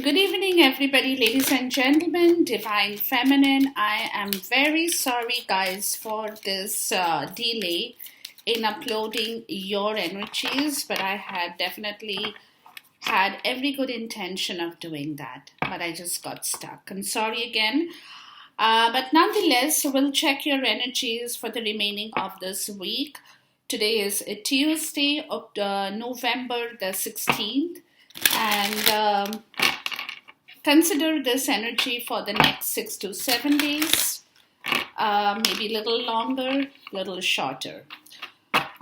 Good evening, everybody, ladies and gentlemen, Divine Feminine. I am very sorry, guys, for this delay in uploading your energies, but I had definitely had every good intention of doing that, but I just got stuck. I'm sorry again. But nonetheless, we'll check your energies for the remaining of this week. Today is a Tuesday of November the 16th, and consider this energy for the next 6 to 7 days, maybe a little longer, a little shorter.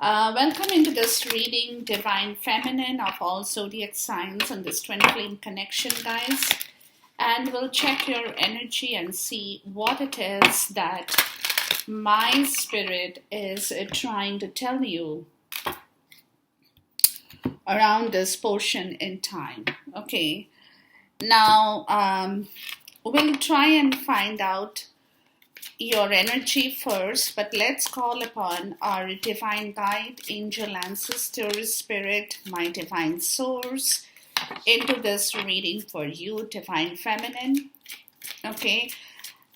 Welcome into this reading, Divine Feminine of all zodiac signs on this twin flame connection, guys. And we'll check your energy and see what it is that my spirit is trying to tell you around this portion in time. Okay. Now, we'll try and find out your energy first, but let's call upon our divine guide, angel ancestors, spirit, my divine source, into this reading for you, Divine Feminine. Okay,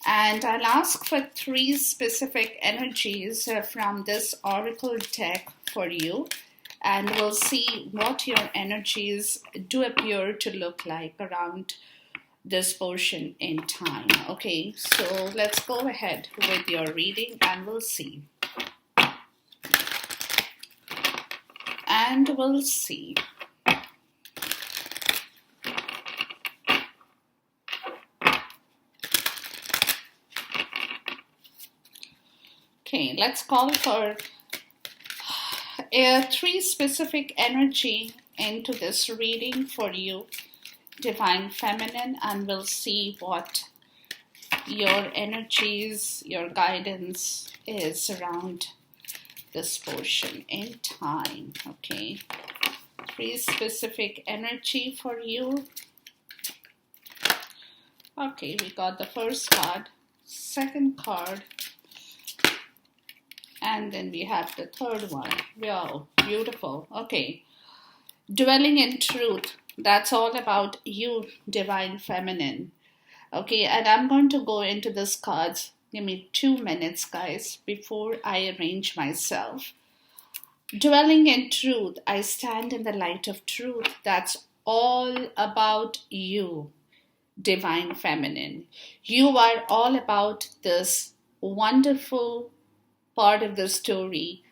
and I'll ask for 3 specific energies from this oracle deck for you. And we'll see what your energies do appear to look like around this portion in time. Okay, so let's go ahead with your reading and we'll see. And we'll see. Okay, let's call for 3 specific energy into this reading for you, Divine Feminine, and we'll see what your energies, your guidance is around this portion in time. Okay, 3 specific energy for you. Okay, we got the first card, second card, and then we have the third one. Wow, beautiful. Okay. Dwelling in truth. That's all about you, Divine Feminine. Okay, and I'm going to go into this cards. Give me 2 minutes, guys, before I arrange myself. Dwelling in truth. I stand in the light of truth. That's all about you, Divine Feminine. You are all about this wonderful part of the story,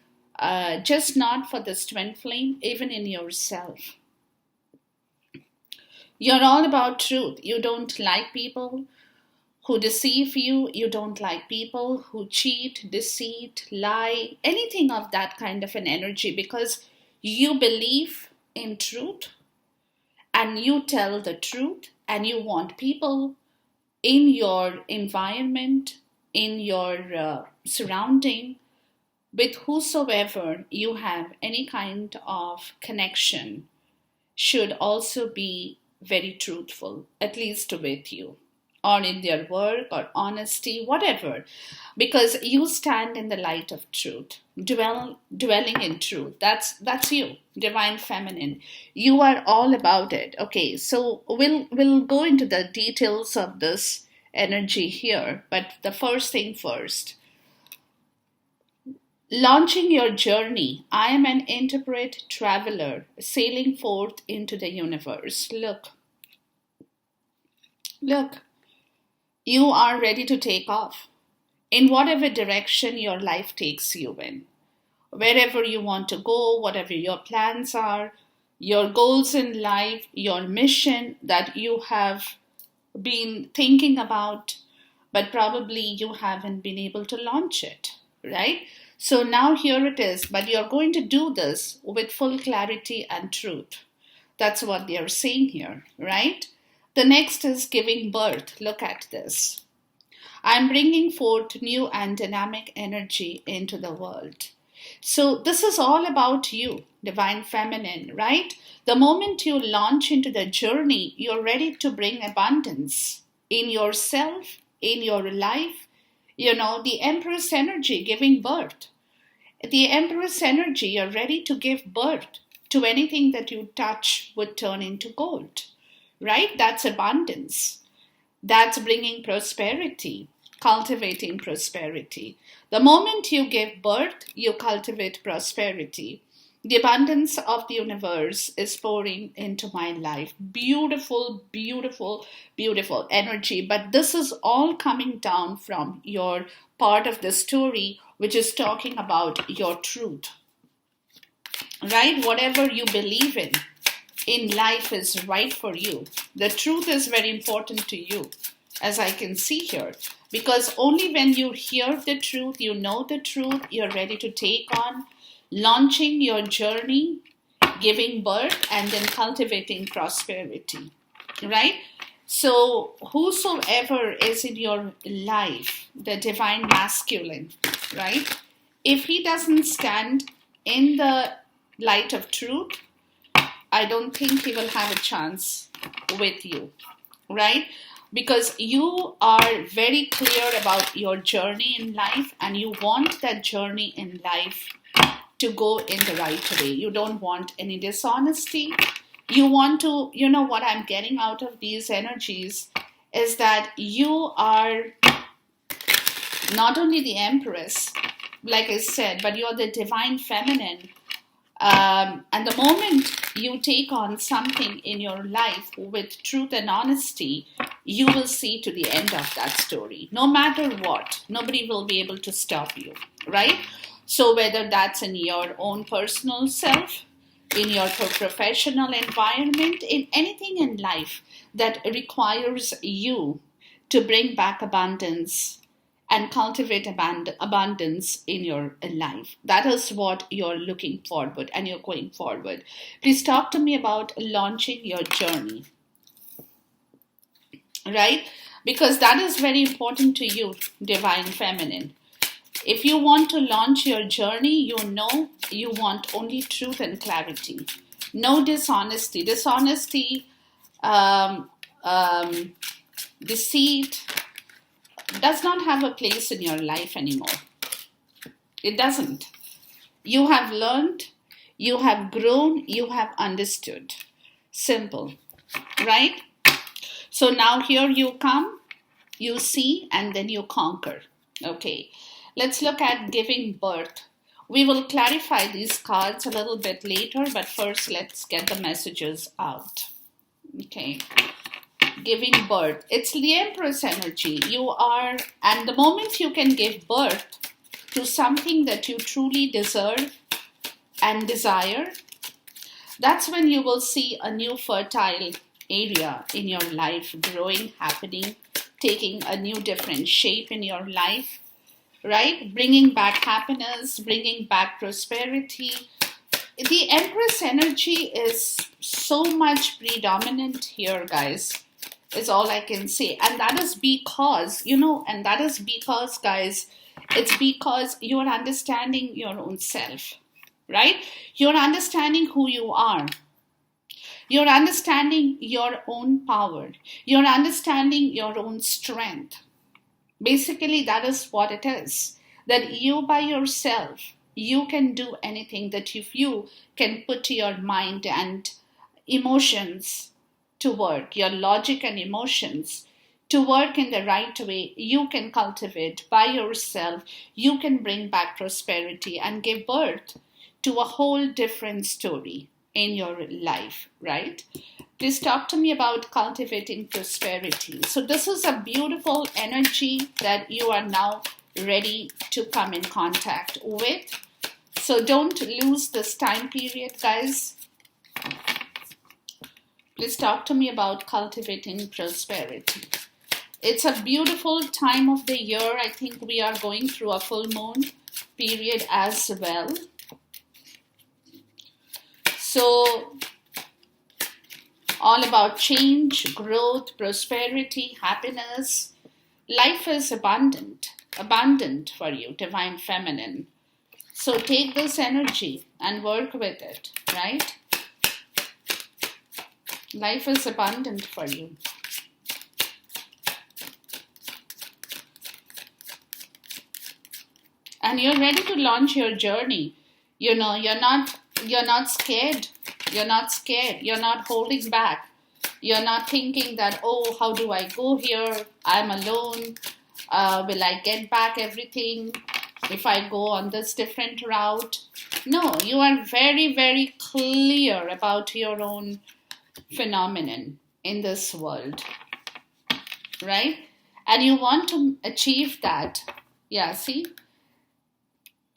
just not for this twin flame, even in yourself. You're all about truth. You don't like people who deceive you. You don't like people who cheat, deceit, lie, anything of that kind of an energy, because you believe in truth and you tell the truth, and you want people in your environment, in your surrounding, with whosoever you have any kind of connection, should also be very truthful, at least with you, or in their work or honesty, whatever, because you stand in the light of truth, dwelling in truth. That's you, Divine Feminine. You are all about it. Okay, so we'll go into the details of this energy here, but the first thing first. Launching your journey. I am an interpret traveler sailing forth into the universe. Look, you are ready to take off in whatever direction your life takes you in. Wherever you want to go, whatever your plans are, your goals in life, your mission that you have been thinking about, but probably you haven't been able to launch it, right? So now here it is, but you're going to do this with full clarity and truth. That's what they are saying here, right? The next is giving birth. Look at this. I'm bringing forth new and dynamic energy into the world. So this is all about you, Divine Feminine, right? The moment you launch into the journey, you're ready to bring abundance in yourself, in your life. You know, the Empress energy, giving birth. The Empress energy, you're ready to give birth to anything that you touch would turn into gold, right? That's abundance. That's bringing prosperity, cultivating prosperity. The moment you give birth, you cultivate prosperity. The abundance of the universe is pouring into my life. Beautiful, beautiful, beautiful energy. But this is all coming down from your part of the story, which is talking about your truth, right? Whatever you believe in life is right for you. The truth is very important to you, as I can see here. Because only when you hear the truth, you know the truth, you're ready to take on launching your journey, giving birth, and then cultivating prosperity, right? So, whosoever is in your life, the divine masculine, right? If he doesn't stand in the light of truth, I don't think he will have a chance with you, right? Because you are very clear about your journey in life and you want that journey in life to go in the right way. You don't want any dishonesty. You want to, what I'm getting out of these energies is that you are not only the Empress, like I said, but you're the divine feminine. And the moment you take on something in your life with truth and honesty, you will see to the end of that story. No matter what, nobody will be able to stop you, right? So whether that's in your own personal self, in your professional environment, in anything in life that requires you to bring back abundance and cultivate abundance in your life. That is what you're looking forward and you're going forward. Please talk to me about launching your journey, right? Because that is very important to you, divine feminine. If you want to launch your journey, you want only truth and clarity. No dishonesty. Um, um, Deceit does not have a place in your life anymore. It doesn't. You have learned, you have grown, you have understood. Simple, right? So now here you come, you see, and then you conquer. Okay, let's look at giving birth. We will clarify these cards a little bit later, but first let's get the messages out. Okay, giving birth. It's the Empress energy. And the moment you can give birth to something that you truly deserve and desire, that's when you will see a new fertile area in your life growing, happening, taking a new different shape in your life, right? Bringing back happiness, bringing back prosperity. The Empress energy is so much predominant here, guys. Is all I can say. And that is because, guys, it's because you're understanding your own self, right? You're understanding who you are. You're understanding your own power. You're understanding your own strength. Basically, that is what it is. That you by yourself, you can do anything that if you can put your mind and emotions to work, your logic and emotions to work in the right way, you can cultivate by yourself, you can bring back prosperity and give birth to a whole different story in your life, right? Please talk to me about cultivating prosperity. So this is a beautiful energy that you are now ready to come in contact with. So don't lose this time period, guys. Please talk to me about cultivating prosperity. It's a beautiful time of the year. I think we are going through a full moon period as well. So, all about change, growth, prosperity, happiness. Life is abundant for you, divine feminine. So take this energy and work with it, right? Life is abundant for you. And you're ready to launch your journey. You're not scared. You're not scared. You're not holding back. You're not thinking that, oh, how do I go here? I'm alone. Will I get back everything if I go on this different route? No, you are very, very clear about your own phenomenon in this world, right? And you want to achieve that. Yeah, see?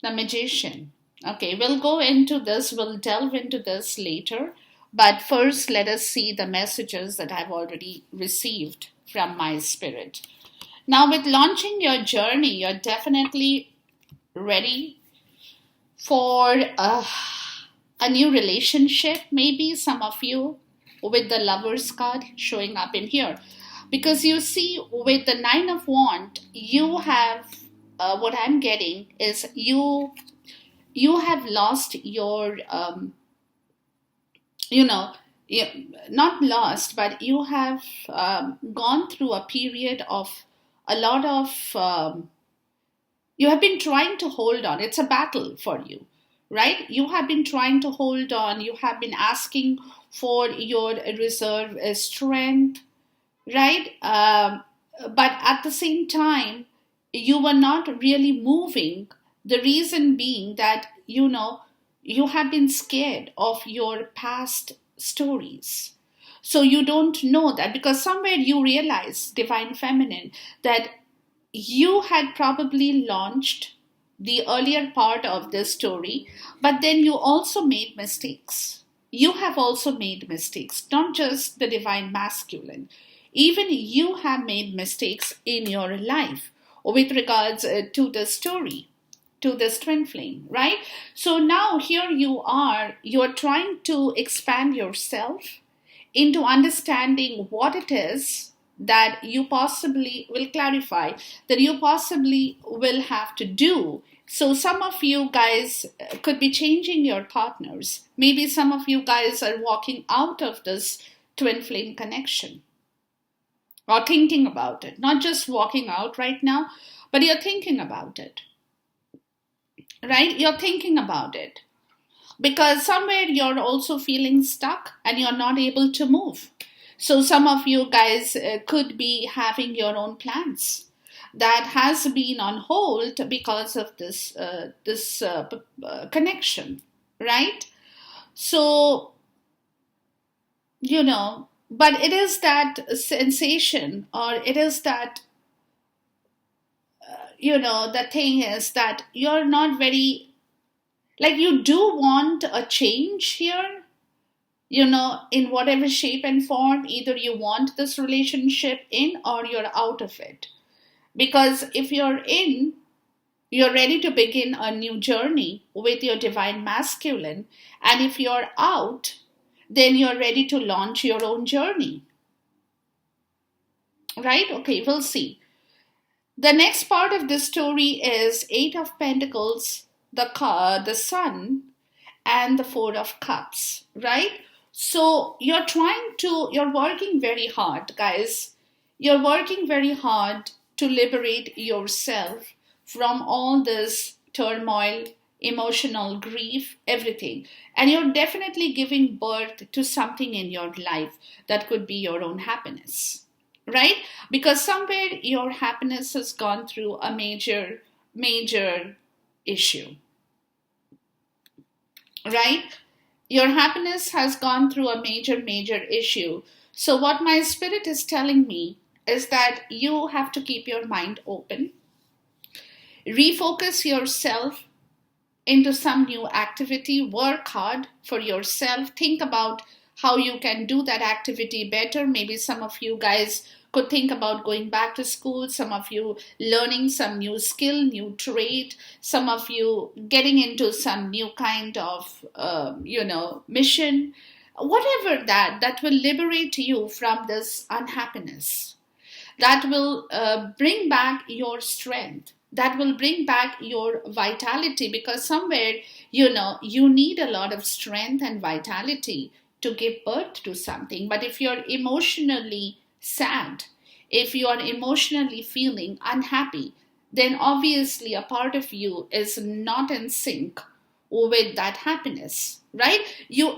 The magician. Okay, we'll go into this, we'll delve into this later. But first, let us see the messages that I've already received from my spirit. Now, with launching your journey, you're definitely ready for a new relationship. Maybe some of you with the Lover's card showing up in here. Because you see, with the Nine of Wands, you have, what I'm getting is you have lost your, you know, not lost, but you have gone through a period of a lot of, you have been trying to hold on. It's a battle for you, right? You have been trying to hold on. You have been asking for your reserve strength, right? But at the same time, you were not really moving. The reason being that, you have been scared of your past stories. So you don't know that, because somewhere you realize, Divine Feminine, that you had probably launched the earlier part of this story, but then you also made mistakes. You have also made mistakes, not just the Divine Masculine. Even you have made mistakes in your life with regards to the story, to this twin flame, right? So now here you're trying to expand yourself into understanding what it is that you possibly will clarify, that you possibly will have to do. So some of you guys could be changing your partners. Maybe some of you guys are walking out of this twin flame connection, or thinking about it. Not just walking out right now, but you're thinking about it, right? You're thinking about it because somewhere you're also feeling stuck and you're not able to move. So some of you guys could be having your own plans that has been on hold because of this connection, right? So, but it is that sensation, or it is that, the thing is that you're not very, like, you do want a change here, in whatever shape and form. Either you want this relationship in, or you're out of it. Because if you're in, you're ready to begin a new journey with your Divine Masculine. And if you're out, then you're ready to launch your own journey. Right? Okay, we'll see. The next part of this story is Eight of Pentacles, the Sun, and the Four of Cups, right? So you're working very hard, guys. You're working very hard to liberate yourself from all this turmoil, emotional grief, everything. And you're definitely giving birth to something in your life that could be your own happiness, right? Because somewhere your happiness has gone through a major, major issue, right? Your happiness has gone through a major, major issue. So what my spirit is telling me is that you have to keep your mind open, refocus yourself into some new activity, work hard for yourself, think about how you can do that activity better. Maybe some of you guys could think about going back to school, some of you learning some new skill, new trade, some of you getting into some new kind of, mission, whatever that will liberate you from this unhappiness, that will bring back your strength, that will bring back your vitality, because somewhere, you need a lot of strength and vitality to give birth to something. But if you're emotionally sad, if you are emotionally feeling unhappy, then obviously a part of you is not in sync with that happiness, right?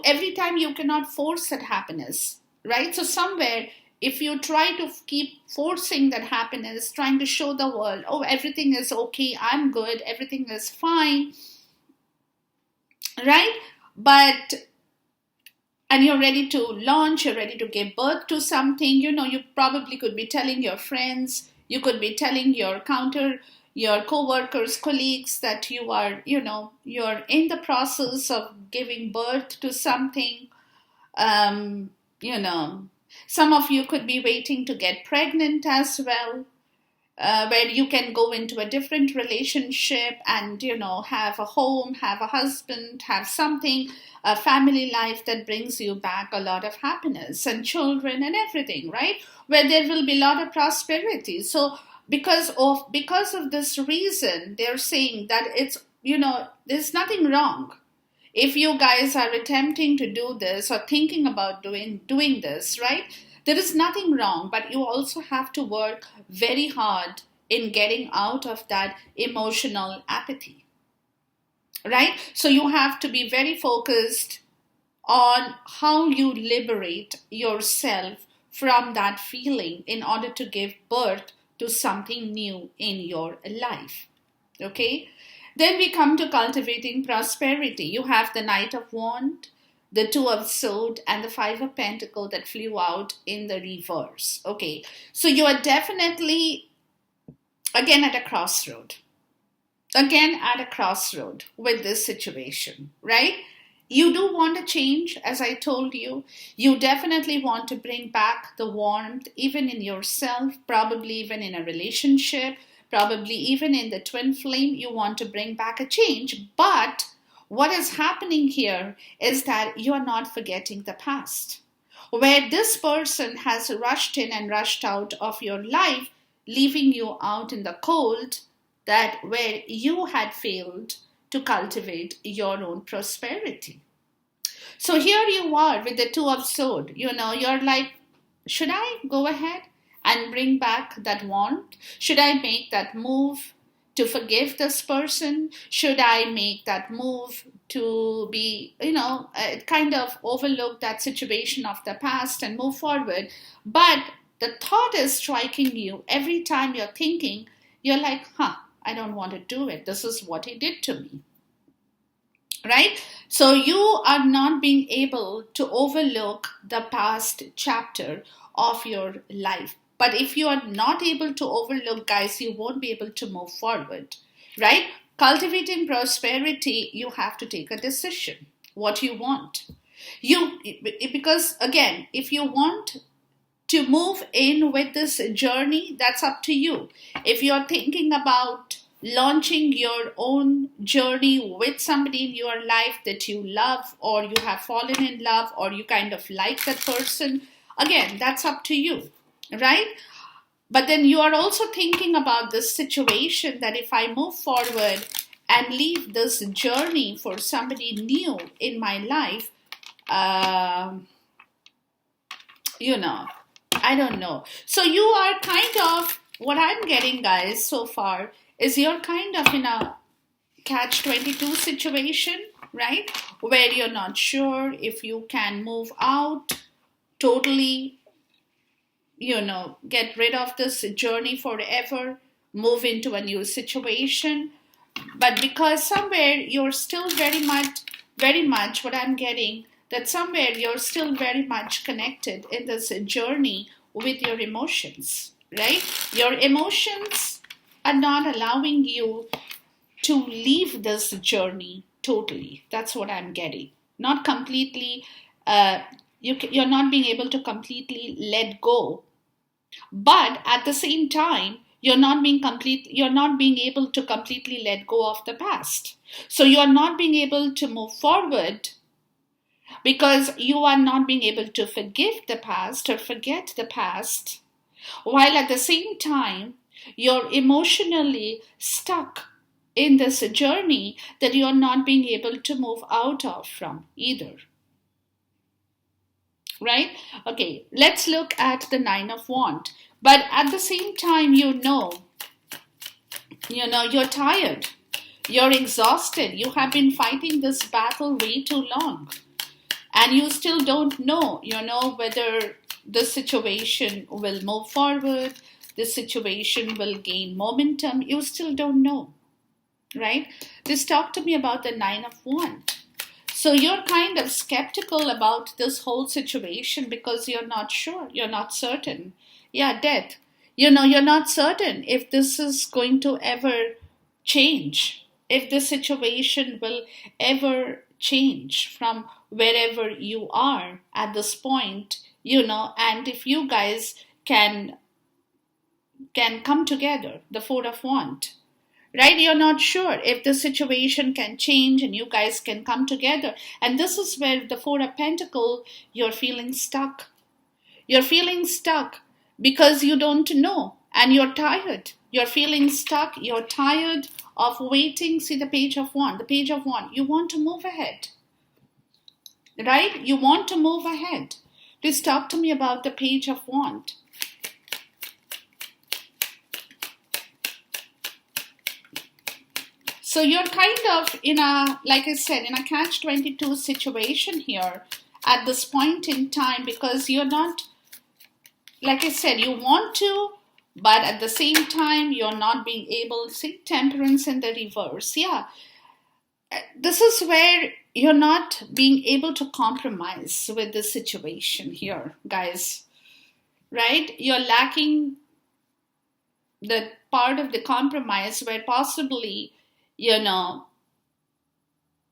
Every time you cannot force that happiness. right? So somewhere, if you try to keep forcing that happiness, trying to show the world, oh, everything is okay, I'm good, everything is fine, right? But and you're ready to launch, you're ready to give birth to something, you probably could be telling your friends, you could be telling your co-workers, colleagues, that you are, you're in the process of giving birth to something. um, you know some of you could be waiting to get pregnant as well, where you can go into a different relationship and have a home, have a husband, have something, a family life that brings you back a lot of happiness and children and everything, right? Where there will be a lot of prosperity. So because of this reason, they're saying that it's, there's nothing wrong if you guys are attempting to do this or thinking about doing this, right? There is nothing wrong, but you also have to work very hard in getting out of that emotional apathy, right? So you have to be very focused on how you liberate yourself from that feeling in order to give birth to something new in your life. Okay? Then we come to cultivating prosperity. You have the Knight of Wand, the Two of Swords, and the Five of Pentacles that flew out in the reverse. Okay, so you are definitely again at a crossroad. Again at a crossroad with this situation, right? You do want to change, as I told you. You definitely want to bring back the warmth, even in yourself, probably even in a relationship, probably even in the twin flame. You want to bring back a change. But what is happening here is that you are not forgetting the past, where this person has rushed in and rushed out of your life, leaving you out in the cold, that where you had failed to cultivate your own prosperity. So here you are with the Two of Swords. You're like, should I go ahead and bring back that want? Should I make that move to forgive this person? Should I make that move to be, kind of overlook that situation of the past and move forward? But the thought is striking you every time you're thinking, you're like, I don't want to do it. This is what he did to me. Right? So you are not being able to overlook the past chapter of your life. But if you are not able to overlook, guys, you won't be able to move forward. Right? Cultivating prosperity, you have to take a decision. What you want. Because again, if you want to move in with this journey, that's up to you. If you're thinking about launching your own journey with somebody in your life that you love, or you have fallen in love, or you kind of like that person, again, that's up to you, right? But then you are also thinking about this situation that if I move forward and leave this journey for somebody new in my life, I don't know. So you are kind of, what I'm getting, guys, so far, is you're kind of in a catch-22 situation, right? Where you're not sure if you can move out, totally, get rid of this journey forever, move into a new situation. But because somewhere you're still very much what I'm getting, that somewhere you're still very much connected in this journey with your emotions, right? Your emotions are not allowing you to leave this journey totally. That's what I'm getting. Not completely, you're not being able to completely let go, but at the same time, you're not being able to completely let go of the past. So you are not being able to move forward because you are not being able to forgive the past or forget the past, while at the same time, you're emotionally stuck in this journey that you're not being able to move out of from either. Right? Okay, let's look at the Nine of Wands. But at the same time, you're tired. You're exhausted. You have been fighting this battle way too long. and you still don't know, whether the situation will move forward, the situation will gain momentum. You still don't know, right? Just talk to me about the Nine of Wands. So you're kind of skeptical about this whole situation because you're not sure, you're not certain. Yeah, death. You're not certain if this is going to ever change, if the situation will ever change from wherever you are at this point, and if you guys can come together, the Four of Wands. Right? You're not sure if the situation can change and you guys can come together. And this is where the Four of Pentacles, you're feeling stuck. You're feeling stuck because you don't know and you're tired. You're feeling stuck. You're tired of waiting. See the Page of Wands. The Page of Wands. You want to move ahead. Right? You want to move ahead. Please talk to me about the Page of Wands. So you're kind of like I said, in a catch-22 situation here at this point in time, because you're not, like I said, you want to, but at the same time, you're not being able. See, Temperance in the reverse. Yeah. This is where you're not being able to compromise with the situation here, guys. Right? You're lacking the part of the compromise where possibly,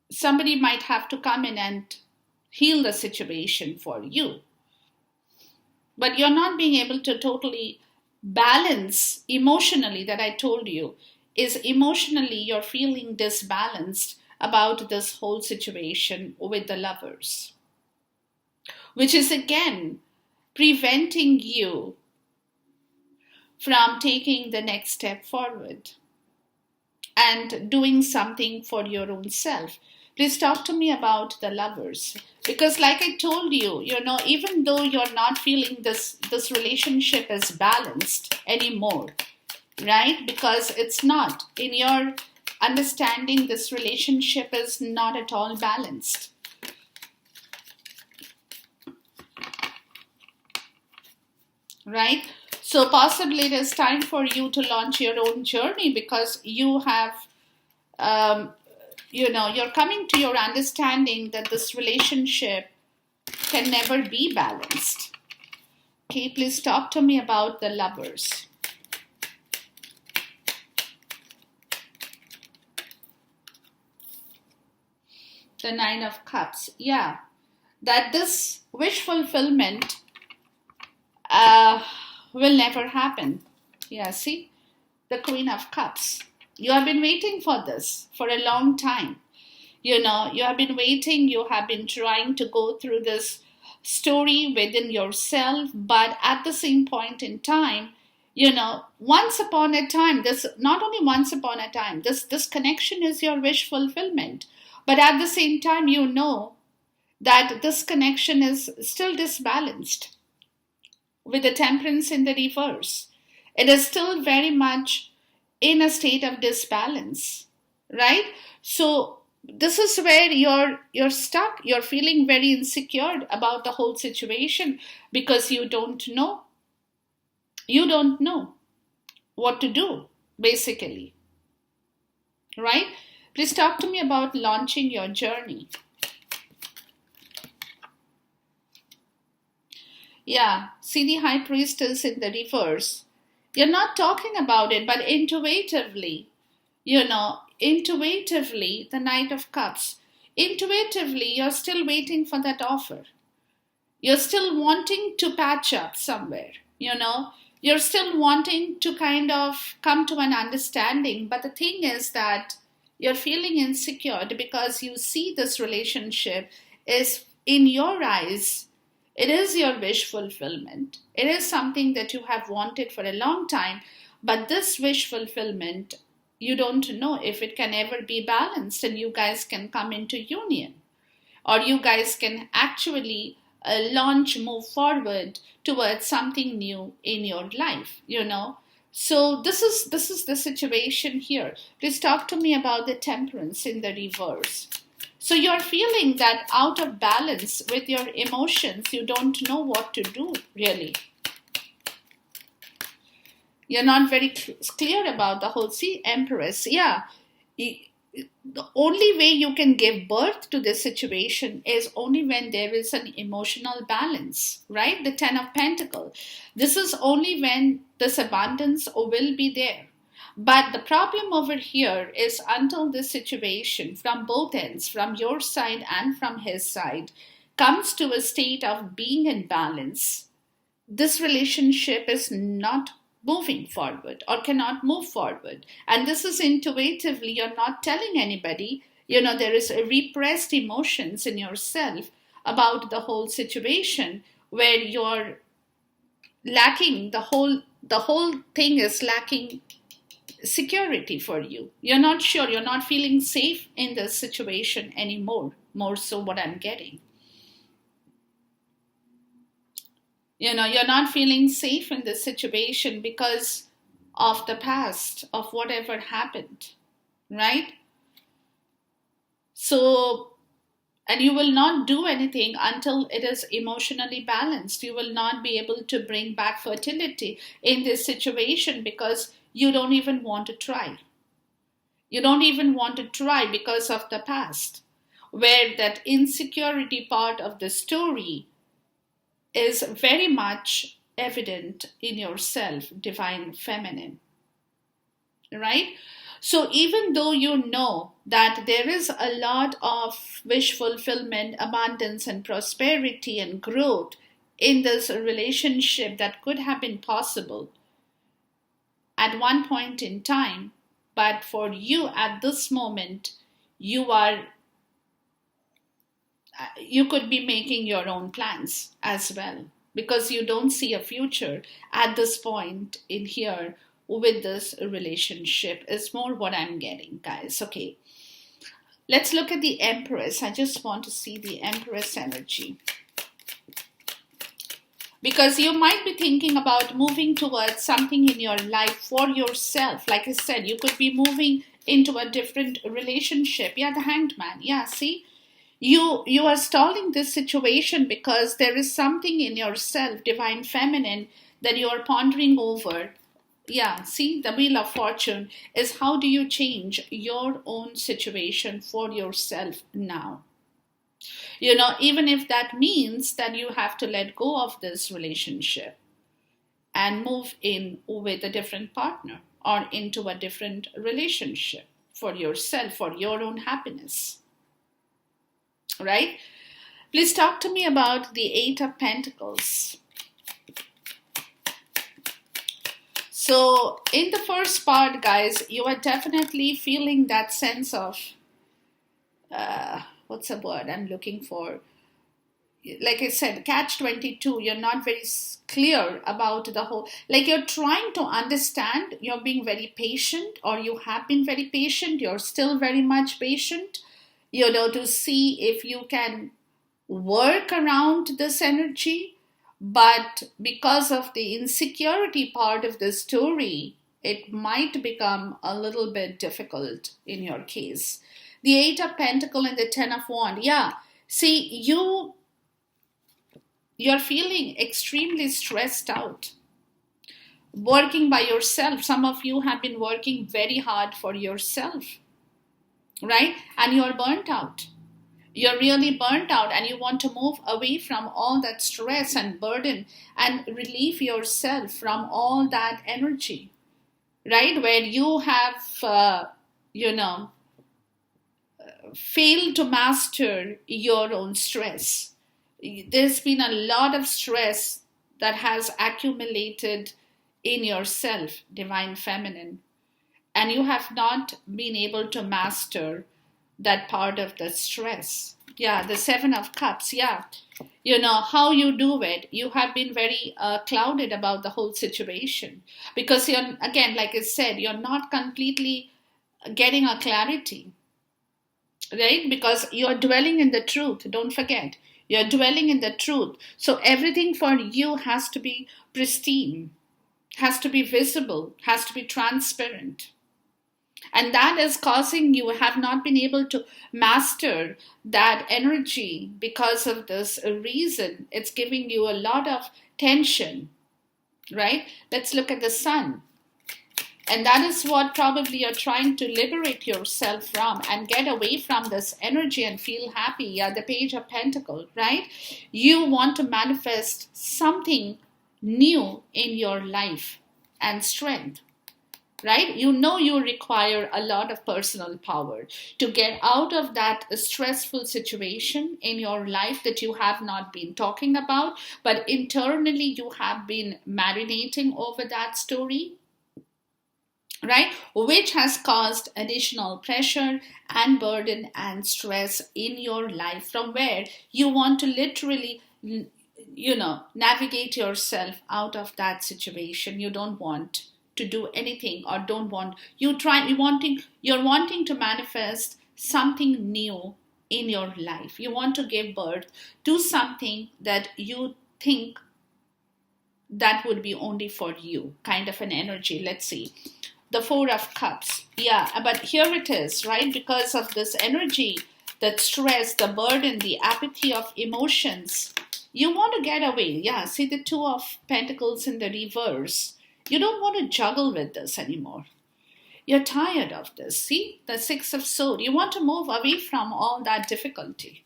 somebody might have to come in and heal the situation for you. But you're not being able to totally balance emotionally, that I told you, is emotionally you're feeling disbalanced about this whole situation with the Lovers, which is again preventing you from taking the next step forward and doing something for your own self. Please talk to me about the Lovers. Because like I told you, even though you're not feeling this relationship is balanced anymore, right? Because it's not. In your understanding, this relationship is not at all balanced. Right? So possibly it is time for you to launch your own journey because you have, you're coming to your understanding that this relationship can never be balanced. Okay, please talk to me about the Lovers. The Nine of Cups. Yeah, that this wish fulfillment will never happen. Yeah, see? The Queen of Cups. You have been waiting for this for a long time. You have been waiting, you have been trying to go through this story within yourself, but at the same point in time, once upon a time, not only once upon a time, this connection is your wish fulfillment. But at the same time, that this connection is still disbalanced with the Temperance in the reverse. It is still very much in a state of disbalance, right? So this is where you're stuck. You're feeling very insecure about the whole situation because you don't know. You don't know what to do, basically, right? Please talk to me about launching your journey. Yeah, see the High Priestess in the reverse. You're not talking about it, but intuitively, the Knight of Cups. Intuitively, you're still waiting for that offer. You're still wanting to patch up somewhere, You're still wanting to kind of come to an understanding. But the thing is that you're feeling insecure because you see this relationship is, in your eyes, it is your wish fulfillment. It is something that you have wanted for a long time. But this wish fulfillment, you don't know if it can ever be balanced and you guys can come into union. Or you guys can actually move forward towards something new in your life, So this is the situation here. Please talk to me about the Temperance in the reverse. So you're feeling that out of balance with your emotions. You don't know what to do, really. You're not very clear about the whole. See, Empress, yeah. The only way you can give birth to this situation is only when there is an emotional balance, right? The Ten of Pentacles. This is only when this abundance will be there. But the problem over here is until this situation from both ends, from your side and from his side, comes to a state of being in balance, this relationship is not moving forward or cannot move forward. And this is intuitively, you're not telling anybody, there is a repressed emotions in yourself about the whole situation where you're lacking the whole thing is lacking security for you. You're not sure, you're not feeling safe in this situation anymore, more so what I'm getting. You're not feeling safe in this situation because of the past, of whatever happened, right? So, and you will not do anything until it is emotionally balanced. You will not be able to bring back fertility in this situation because you don't even want to try. You don't even want to try because of the past, where that insecurity part of the story is very much evident in yourself, divine feminine, right? So even though you know that there is a lot of wish fulfillment, abundance and prosperity and growth in this relationship that could have been possible at one point in time, but for you at this moment, you could be making your own plans as well because you don't see a future at this point in here with this relationship is more what I'm getting, guys. Okay, let's look at the Empress. I just want to see the Empress energy because you might be thinking about moving towards something in your life for yourself. Like I said, you could be moving into a different relationship. Yeah, the Hanged Man. Yeah, see, you are stalling this situation because there is something in yourself, divine feminine, that you are pondering over. Yeah, see, the Wheel of Fortune is how do you change your own situation for yourself now? Even if that means that you have to let go of this relationship and move in with a different partner or into a different relationship for yourself, for your own happiness. Right? Please talk to me about the Eight of Pentacles. So in the first part, guys, you are definitely feeling that sense of, what's the word I'm looking for? Like I said, catch-22, you're not very clear about the whole, like you're trying to understand, you're being very patient, or you have been very patient, you're still very much patient, to see if you can work around this energy. But because of the insecurity part of the story, it might become a little bit difficult in your case. The Eight of Pentacles and the Ten of Wands. Yeah, see, you're feeling extremely stressed out. Working by yourself. Some of you have been working very hard for yourself, right? And you're burnt out. You're really burnt out and you want to move away from all that stress and burden and relieve yourself from all that energy, right? Where you have, failed to master your own stress. There's been a lot of stress that has accumulated in yourself, divine feminine, and you have not been able to master that part of the stress. Yeah, the Seven of Cups. Yeah, how you do it. You have been very clouded about the whole situation because you're, again, like I said, you're not completely getting a clarity, right? Because you're dwelling in the truth. Don't forget, you're dwelling in the truth. So everything for you has to be pristine, has to be visible, has to be transparent. And that is causing you have not been able to master that energy. Because of this reason, it's giving you a lot of tension, right? Let's look at the sun. And that is what probably you're trying to liberate yourself from and get away from this energy and feel happy. Yeah, the Page of Pentacles, right? You want to manifest something new in your life and strength, right? You know you require a lot of personal power to get out of that stressful situation in your life that you have not been talking about, but internally you have been marinating over that story, right? Which has caused additional pressure and burden and stress in your life, from where you want to literally, navigate yourself out of that situation. You don't want to do anything, or don't want, you're wanting to manifest something new in your life. You want to give birth to something that you think that would be only for you, kind of an energy. Let's see. The Four of Cups. Yeah, but here it is, right? Because of this energy, the stress, the burden, the apathy of emotions, you want to get away. Yeah, see the Two of Pentacles in the reverse. You don't want to juggle with this anymore. You're tired of this. See the Six of Swords. You want to move away from all that difficulty.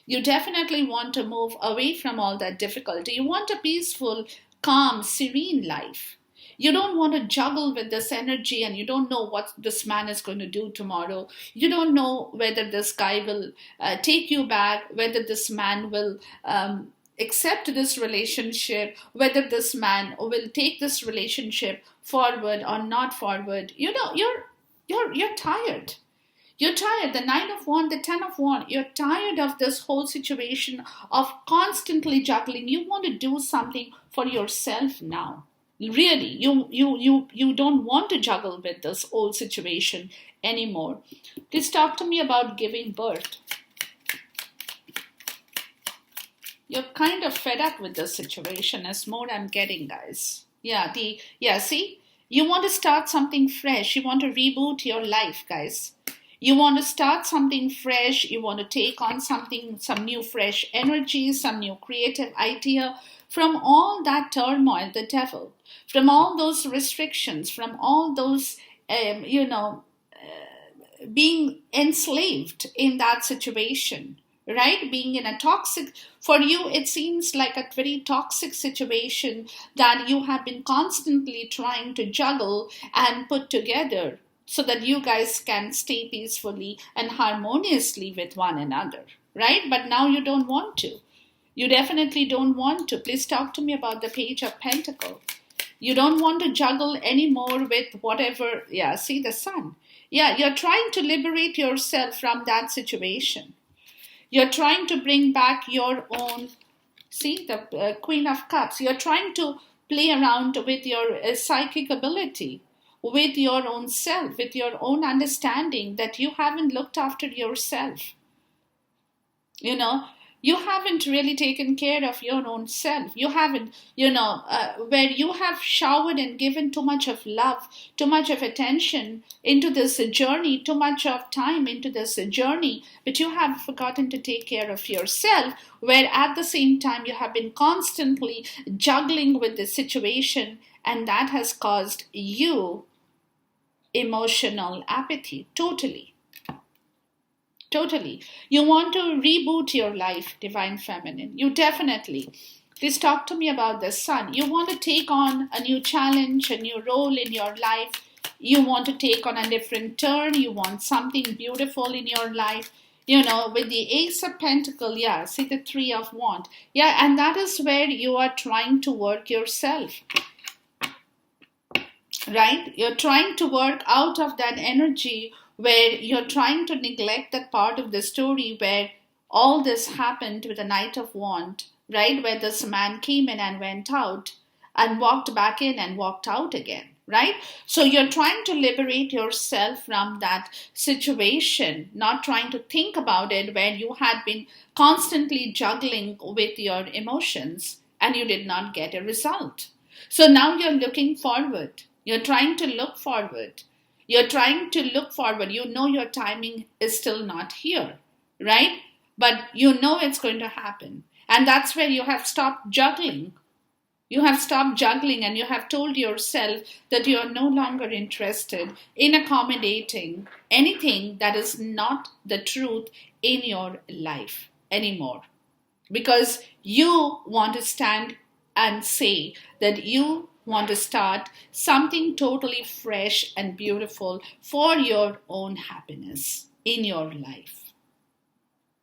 You definitely want to move away from all that difficulty. You want a peaceful, calm, serene life. You don't want to juggle with this energy, and you don't know what this man is going to do tomorrow. You don't know whether this guy will take you back, whether this man will accept this relationship, whether this man will take this relationship forward or not forward. You're tired. You're tired. The Nine of Wands, the Ten of Wands. You're tired of this whole situation of constantly juggling. You want to do something for yourself now. Really, you don't want to juggle with this old situation anymore. Please talk to me about giving birth. You're kind of fed up with this situation, is more I'm getting, guys. See? You want to start something fresh. You want to reboot your life, guys. You want to start something fresh. You want to take on something, some new fresh energy, some new creative idea from all that turmoil, the devil, from all those restrictions, from all those, being enslaved in that situation, right? Being in a toxic, for you, it seems like a very toxic situation that you have been constantly trying to juggle and put together so that you guys can stay peacefully and harmoniously with one another, right? But now you don't want to. You definitely don't want to. Please talk to me about the Page of Pentacles. You don't want to juggle anymore with whatever. Yeah, see the Sun. Yeah, you're trying to liberate yourself from that situation. You're trying to bring back your own, see the Queen of Cups. You're trying to play around with your psychic ability, with your own self, with your own understanding that you haven't looked after yourself. You haven't really taken care of your own self. You haven't, where you have showered and given too much of love, too much of attention into this journey, too much of time into this journey, but you have forgotten to take care of yourself, where at the same time you have been constantly juggling with the situation, and that has caused you emotional apathy. Totally. You want to reboot your life, Divine Feminine. You definitely. Please talk to me about the Sun. You want to take on a new challenge, a new role in your life. You want to take on a different turn. You want something beautiful in your life. With the Ace of Pentacles, yeah, see the Three of Wands. Yeah, and that is where you are trying to work yourself. Right? You're trying to work out of that energy where you're trying to neglect that part of the story where all this happened with the Knight of Wands, right? Where this man came in and went out and walked back in and walked out again, right? So you're trying to liberate yourself from that situation, not trying to think about it, where you had been constantly juggling with your emotions and you did not get a result. So now you're looking forward. You're trying to look forward. You're trying to look forward. You know your timing is still not here, right? But you know it's going to happen. And that's where you have stopped juggling. You have stopped juggling and you have told yourself that you are no longer interested in accommodating anything that is not the truth in your life anymore. Because you want to stand and say that you want to start something totally fresh and beautiful for your own happiness in your life.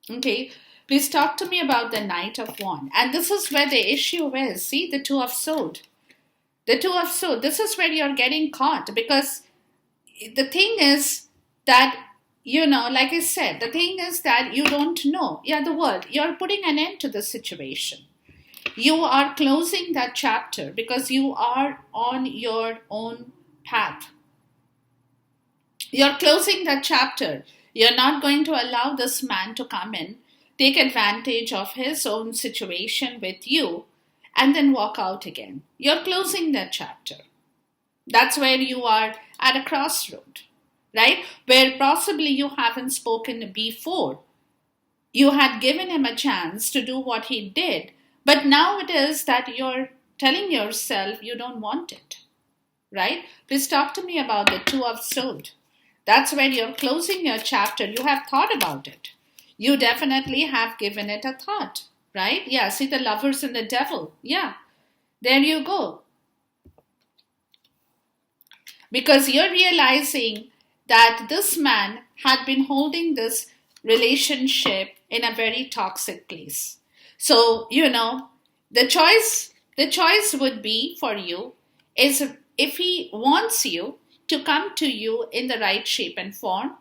Okay, please talk to me about the Knight of Wands. And this is where the issue is. See, the Two of Swords. The Two of Swords. This is where you're getting caught, because the thing is that, like I said, the thing is that you don't know. Yeah, the world. You're putting an end to the situation. You are closing that chapter because you are on your own path. You're closing that chapter. You're not going to allow this man to come in, take advantage of his own situation with you, and then walk out again. You're closing that chapter. That's where you are at a crossroad, right? Where possibly you haven't spoken before. You had given him a chance to do what he did, but now it is that you're telling yourself you don't want it, right? Please talk to me about the Two of Swords. That's where you're closing your chapter. You have thought about it. You definitely have given it a thought, right? Yeah, see the Lovers and the Devil. Yeah, there you go. Because you're realizing that this man had been holding this relationship in a very toxic place. So, the choice would be for you is if he wants you to come to you in the right shape and form,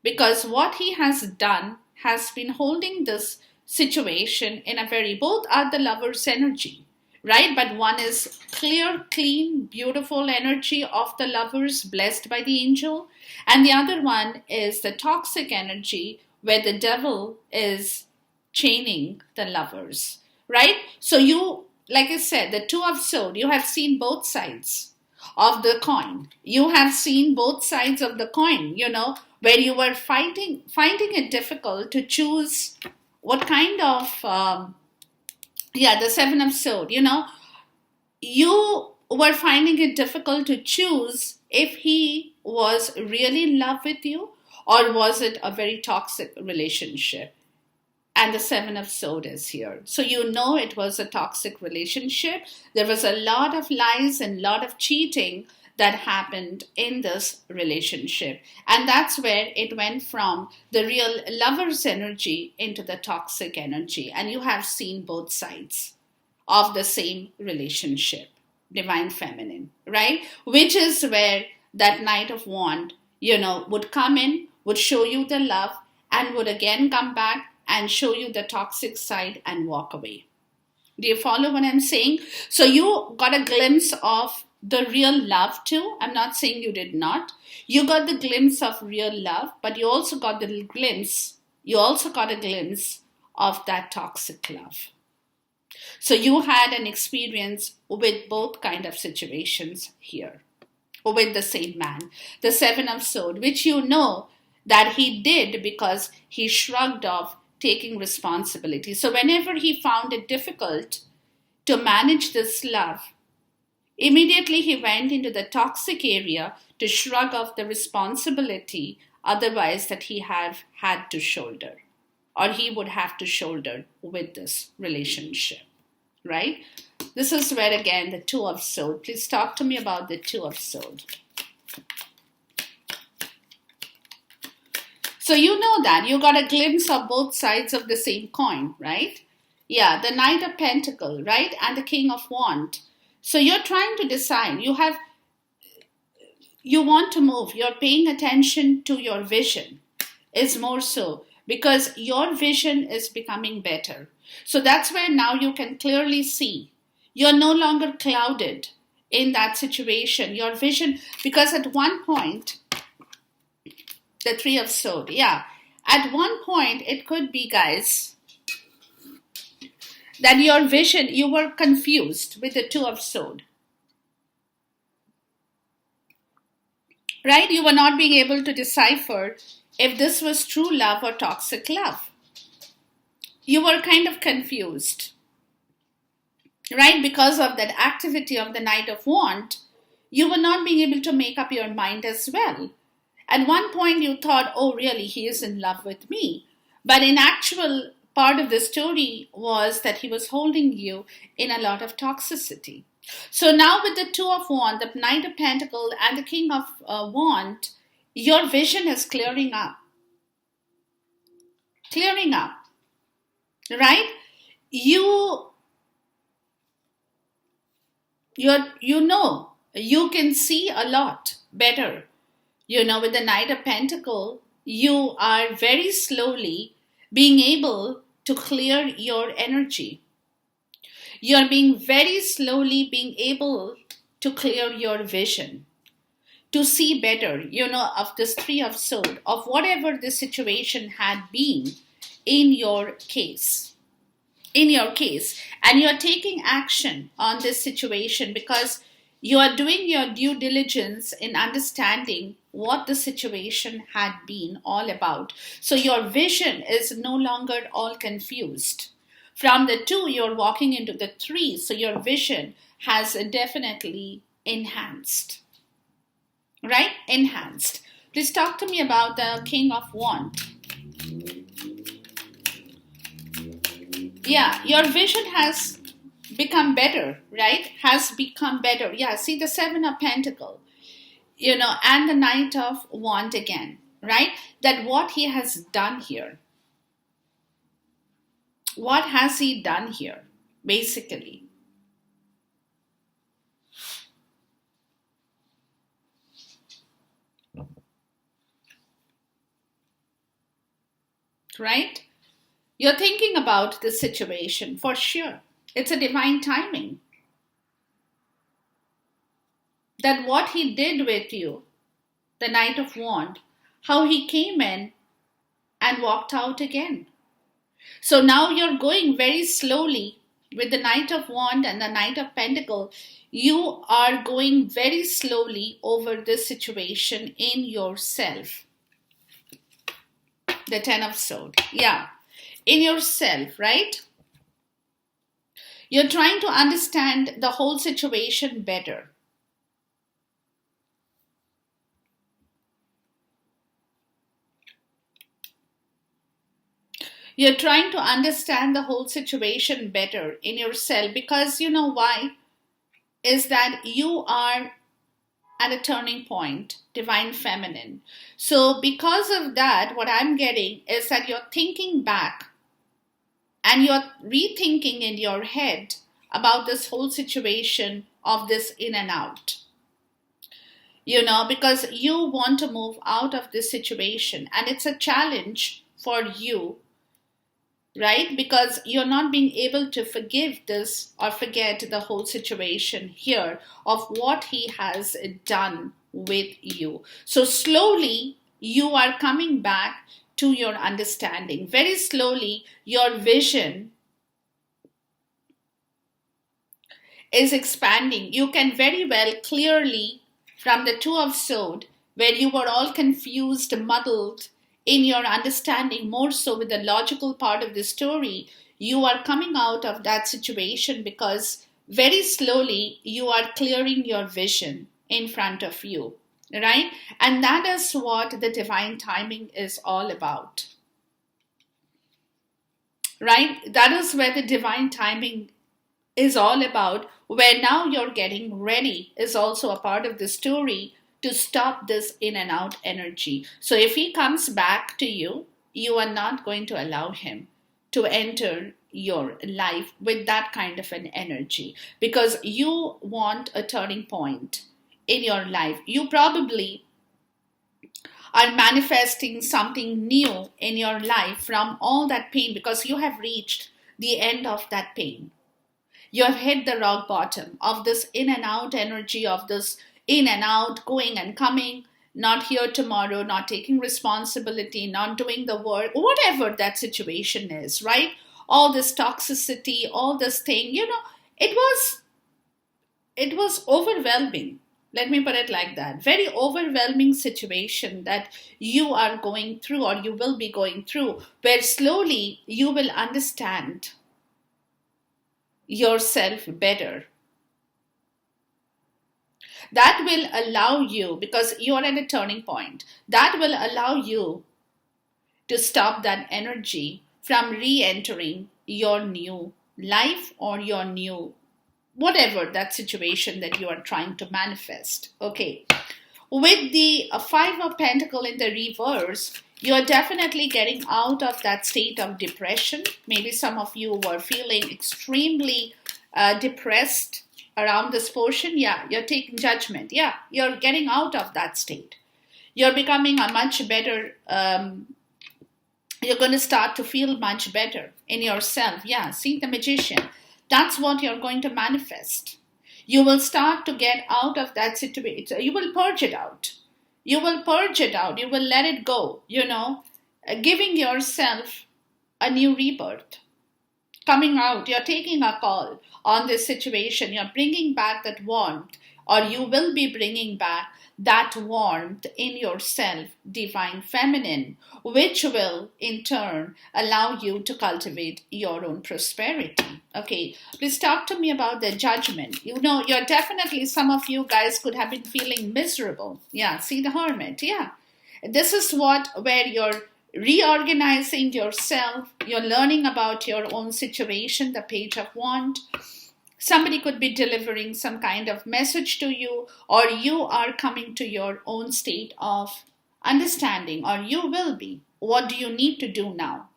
because what he has done has been holding this situation in a very, both are the Lover's energy, right? But one is clear, clean, beautiful energy of the Lovers blessed by the angel, and the other one is the toxic energy where the devil is chaining the Lovers, right? So you, like I said, the Two of Swords, you have seen both sides of the coin. You have seen both sides of the coin, where you were finding it difficult to choose what kind of, the Seven of Swords, you were finding it difficult to choose if he was really in love with you or was it a very toxic relationship. And the Seven of Swords is here. So it was a toxic relationship. There was a lot of lies and a lot of cheating that happened in this relationship. And that's where it went from the real Lover's energy into the toxic energy. And you have seen both sides of the same relationship, Divine Feminine, right? Which is where that Knight of Wands, would come in, would show you the love, and would again come back and show you the toxic side and walk away. Do you follow what I'm saying? So you got a glimpse of the real love too. I'm not saying you did not. You got the glimpse of real love, but you also got a glimpse of that toxic love. So you had an experience with both kind of situations here, with the same man, the Seven of Swords, which that he did because he shrugged off taking responsibility. So whenever he found it difficult to manage this love, immediately he went into the toxic area to shrug off the responsibility otherwise that he had to shoulder, or he would have to shoulder with this relationship, right? This is where again the Two of Swords. Please talk to me about the Two of Swords. So that you got a glimpse of both sides of the same coin, right? Yeah, the Knight of Pentacles, right? And the King of Wands. So you're trying to decide. You want to move. You're paying attention to your vision. Is more so because your vision is becoming better. So that's where now you can clearly see. You're no longer clouded in that situation. Your vision, because at one point, the Three of Swords, yeah. At one point, it could be, guys, that your vision, you were confused with the Two of Swords. right? You were not being able to decipher if this was true love or toxic love. You were kind of confused, right? Because of that activity of the Knight of Wands, you were not being able to make up your mind as well. At one point, you thought, oh, really, he is in love with me. But in actual part of the story was that he was holding you in a lot of toxicity. So now with the Two of Wands, the Knight of Pentacles, and the King of Wands, your vision is clearing up. Clearing up, right? You you can see a lot better. With the Knight of Pentacles, you are very slowly being able to clear your energy. You're being very slowly being able to clear your vision, to see better, of this Three of Swords, of whatever the situation had been in your case. And you're taking action on this situation because you are doing your due diligence in understanding what the situation had been all about. So your vision is no longer all confused. From the two, you're walking into the three, so your vision has definitely enhanced. Right? Enhanced. Please talk to me about the King of Wands. Yeah, your vision has become better, right? Has become better. Yeah, see the Seven of Pentacles, and the Knight of Wands again, right? That what he has done here. What has he done here, basically? Right? You're thinking about the situation for sure. It's a divine timing. That what he did with you, the Knight of Wands, how he came in and walked out again. So now you're going very slowly with the Knight of Wands and the Knight of Pentacles. You are going very slowly over this situation in yourself. The Ten of Swords. Yeah. In yourself, right? You're trying to understand the whole situation better. You're trying to understand the whole situation better in yourself because you know why? Is that you are at a turning point, divine feminine. So because of that, what I'm getting is that you're thinking back and you're rethinking in your head about this whole situation of this in and out. Because you want to move out of this situation and it's a challenge for you, right? Because you're not being able to forgive this or forget the whole situation here of what he has done with you. So slowly you are coming back to your understanding. Very slowly your vision is expanding. You can very well clearly from the Two of Swords, where you were all confused, muddled in your understanding, more so with the logical part of the story, you are coming out of that situation because very slowly you are clearing your vision in front of you, right? And that is what the divine timing is all about, right? That is where the divine timing is all about, where now you're getting ready is also a part of the story to stop this in and out energy. So if he comes back to you, you are not going to allow him to enter your life with that kind of an energy because you want a turning point in your life. You probably are manifesting something new in your life from all that pain because you have reached the end of that pain. You have hit the rock bottom of this in and out energy, of this in and out, going and coming, not here tomorrow, not taking responsibility, not doing the work, whatever that situation is, right? All this toxicity, all this thing, it was overwhelming Let me put it like that. Very overwhelming situation that you are going through or you will be going through, where slowly you will understand yourself better. That will allow you, because you are at a turning point, that will allow you to stop that energy from re entering your new life or your new whatever that situation that you are trying to manifest. Okay. With the Five of Pentacle in the reverse, you are definitely getting out of that state of depression. Maybe some of you were feeling extremely depressed around this portion. Yeah, you're taking judgment. Yeah, you're getting out of that state. You're becoming a much better, you're going to start to feel much better in yourself. Yeah, see the Magician. That's what you're going to manifest. You will start to get out of that situation. You will purge it out. You will purge it out. You will let it go, giving yourself a new rebirth. Coming out, you're taking a call on this situation. You're bringing back that warmth, or you will be bringing back that warmth in yourself, divine feminine, which will in turn allow you to cultivate your own prosperity. Okay, please talk to me about the Judgment. You're definitely, some of you guys could have been feeling miserable. Yeah, see the Hermit. Yeah, this is where you're reorganizing yourself, you're learning about your own situation, the Page of Wands. Somebody could be delivering some kind of message to you, or you are coming to your own state of understanding, or you will be. What do you need to do now?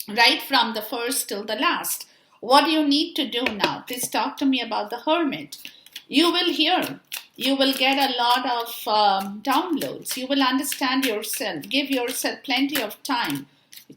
Right from the first till the last. What do you need to do now? Please talk to me about the Hermit. You will hear. You will get a lot of downloads. You will understand yourself. Give yourself plenty of time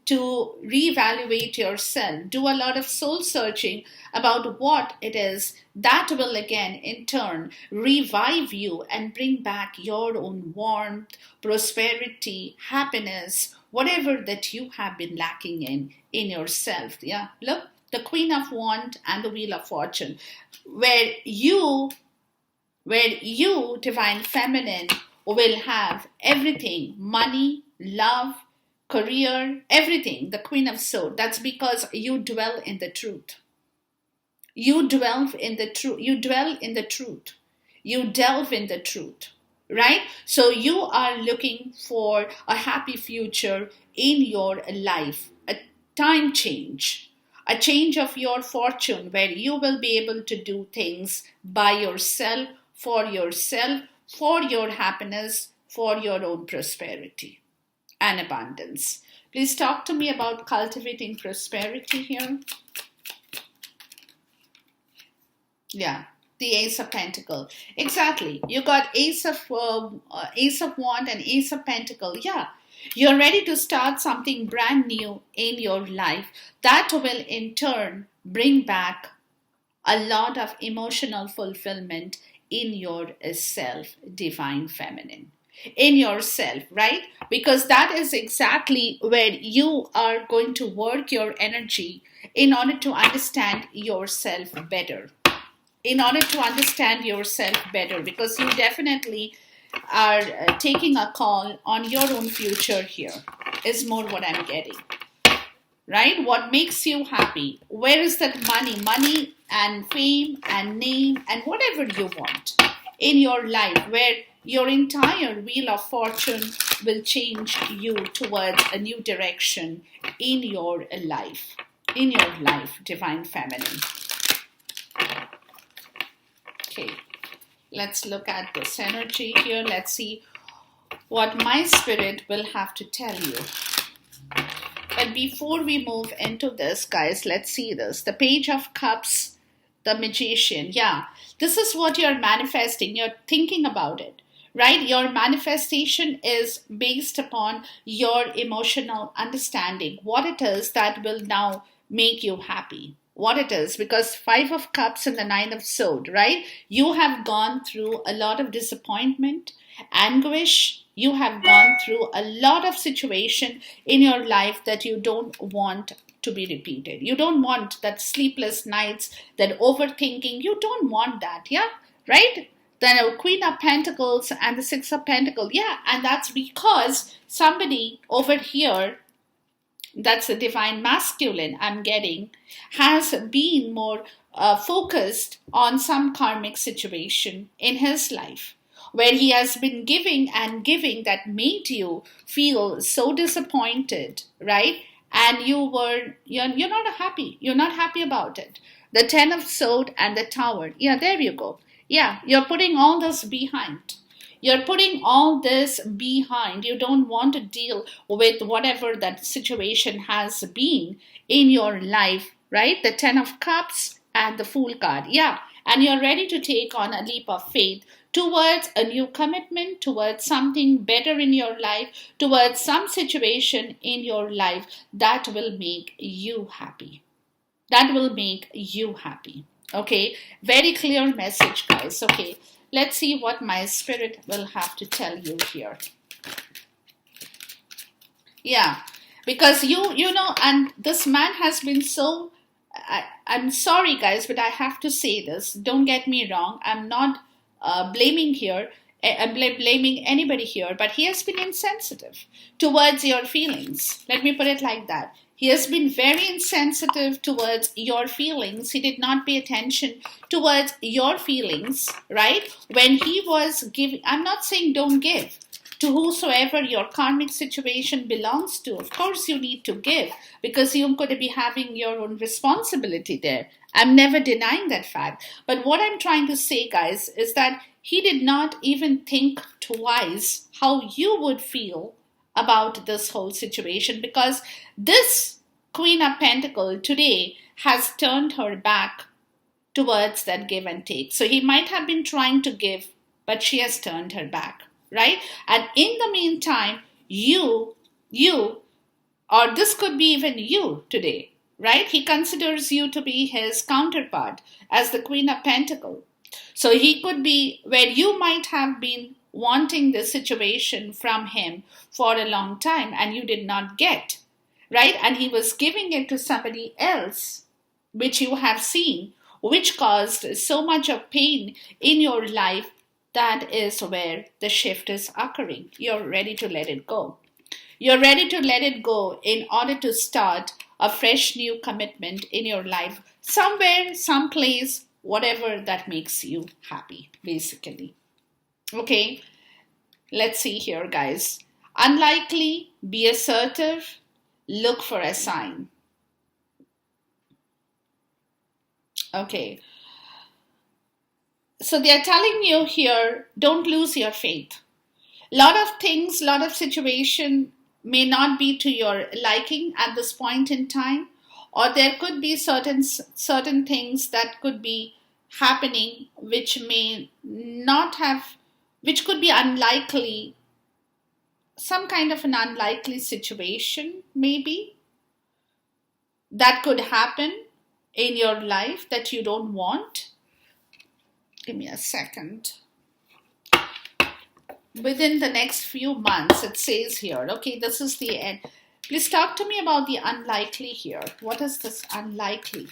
to reevaluate yourself. Do a lot of soul searching about what it is that will again in turn revive you and bring back your own warmth, prosperity, happiness, whatever that you have been lacking in yourself. Yeah, look, the Queen of Wands and the Wheel of Fortune, where you, divine feminine, will have everything: money, love, career, everything. The Queen of Swords. That's because you dwell in the truth. You dwell in the truth. You dwell in the truth. You delve in the truth. Right? So you are looking for a happy future in your life, a time change, a change of your fortune, where you will be able to do things by yourself, for your happiness, for your own prosperity and abundance. Please talk to me about cultivating prosperity here. Yeah, the Ace of Pentacle. Exactly. You got Ace of Wand and Ace of Pentacle. Yeah, you're ready to start something brand new in your life that will in turn bring back a lot of emotional fulfillment in yourself, divine feminine. In yourself, right? Because that is exactly where you are going to work your energy in order to understand yourself better. In order to understand yourself better, because you definitely are taking a call on your own future here, is more what I'm getting. Right? What makes you happy? Where is that money? Money and fame and name and whatever you want in your life, where your entire Wheel of Fortune will change you towards a new direction in your life. In your life, divine feminine. Okay, let's look at this energy here. Let's see what my spirit will have to tell you. But before we move into this, guys, let's see this. The Page of Cups, the Magician. Yeah, this is what you're manifesting. You're thinking about it, right? Your manifestation is based upon your emotional understanding. What it is that will now make you happy. What it is, because Five of Cups and the Nine of Swords, right? You have gone through a lot of disappointment, anguish. You have gone through a lot of situation in your life that you don't want to be repeated. You don't want that sleepless nights, that overthinking. You don't want that, yeah? Right? The Queen of Pentacles and the Six of Pentacles. Yeah, and that's because somebody over here, that's the divine masculine I'm getting, has been more focused on some karmic situation in his life where he has been giving and giving that made you feel so disappointed, right? And you're not happy. You're not happy about it. The Ten of Swords and the Tower. Yeah, there you go. Yeah, you're putting all this behind. You're putting all this behind. You don't want to deal with whatever that situation has been in your life, right? The Ten of Cups and the Fool card. Yeah. And you're ready to take on a leap of faith towards a new commitment, towards something better in your life, towards some situation in your life that will make you happy. That will make you happy. Okay. Very clear message, guys. Okay. Let's see what my spirit will have to tell you here. Yeah, because you know, and this man has been so. I'm sorry, guys, but I have to say this. Don't get me wrong. I'm not blaming here. I'm blaming anybody here, but he has been insensitive towards your feelings. Let me put it like that. He has been very insensitive towards your feelings. He did not pay attention towards your feelings, right? When he was giving, I'm not saying don't give to whosoever your karmic situation belongs to. Of course, you need to give because you could be having your own responsibility there. I'm never denying that fact. But what I'm trying to say, guys, is that he did not even think twice how you would feel about this whole situation, because this Queen of Pentacles today has turned her back towards that give and take. So he might have been trying to give, but she has turned her back, right? And in the meantime, you, or this could be even you today, right? He considers you to be his counterpart as the Queen of Pentacles. So he could be where you might have been wanting this situation from him for a long time and you did not get, right? And he was giving it to somebody else, which you have seen, which caused so much of pain in your life. That is where the shift is occurring. You're ready to let it go. You're ready to let it go in order to start a fresh new commitment in your life, somewhere, someplace, whatever that makes you happy, basically. Okay, let's see here, guys. Unlikely, be assertive, look for a sign. Okay. So they are telling you here, don't lose your faith. Lot of things, lot of situation may not be to your liking at this point in time, or there could be certain things that could be happening which may not have, which could be unlikely, some kind of an unlikely situation maybe that could happen in your life that you don't want. Give me a second. Within the next few months, it says here, okay, this is the end. Please talk to me about the unlikely here. What is this unlikely?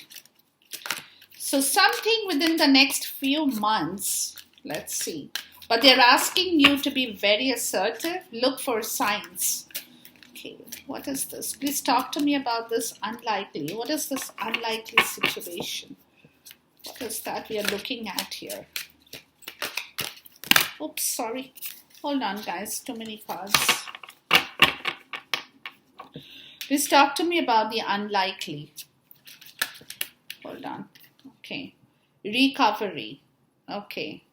So something within the next few months, let's see. But they're asking you to be very assertive. Look for signs. Okay, what is this? Please talk to me about this unlikely. What is this unlikely situation? What is that we are looking at here? Oops, sorry. Hold on, guys. Too many cards. Please talk to me about the unlikely. Hold on. Okay. Recovery. Okay.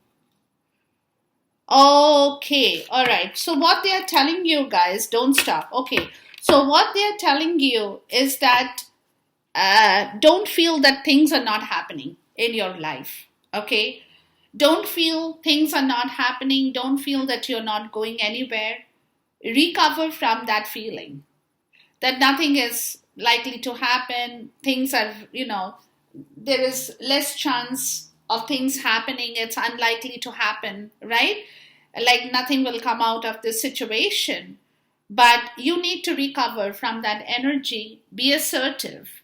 Okay. All right. So what they are telling you, guys, don't stop. Okay. So what they are telling you is that don't feel that things are not happening in your life. Okay. Don't feel things are not happening. Don't feel that you're not going anywhere. Recover from that feeling that nothing is likely to happen. Things are, there is less chance of things happening. It's unlikely to happen, right? Like nothing will come out of this situation. But you need to recover from that energy. Be assertive.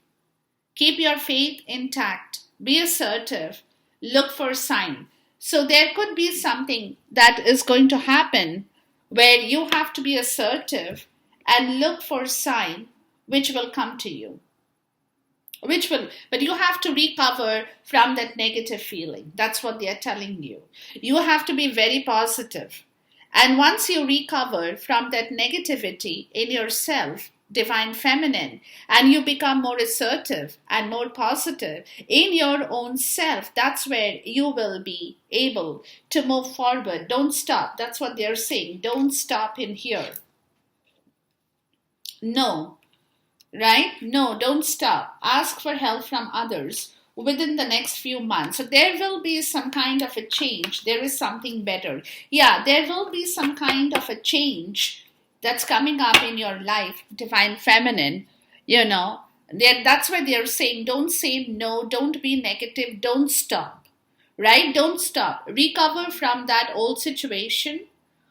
Keep your faith intact. Be assertive. Look for sign. So there could be something that is going to happen where you have to be assertive and look for a sign which will come to you, but you have to recover from that negative feeling. That's what they are telling you. You have to be very positive. And once you recover from that negativity in yourself, divine feminine, and you become more assertive and more positive in your own self, that's where you will be able to move forward. Don't stop. That's what they're saying. Don't stop in here. No, right? No, don't stop. Ask for help from others within the next few months. So there will be some kind of a change. There is something better. Yeah, there will be some kind of a change that's coming up in your life, divine feminine. You know, that's why they're saying don't say no, don't be negative, don't stop, right? Don't stop. Recover from that old situation,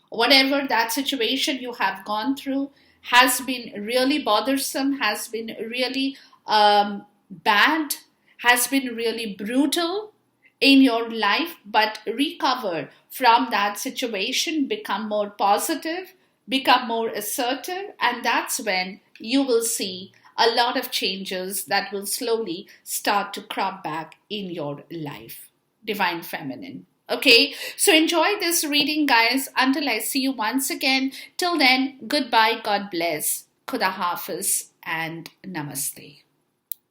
whatever that situation you have gone through has been really bothersome, has been really bad, has been really brutal in your life, but recover from that situation, become more positive, become more assertive, and that's when you will see a lot of changes that will slowly start to crop back in your life. Divine feminine. Okay, so enjoy this reading, guys. Until I see you once again. Till then, goodbye, God bless, Khuda Hafiz, and Namaste.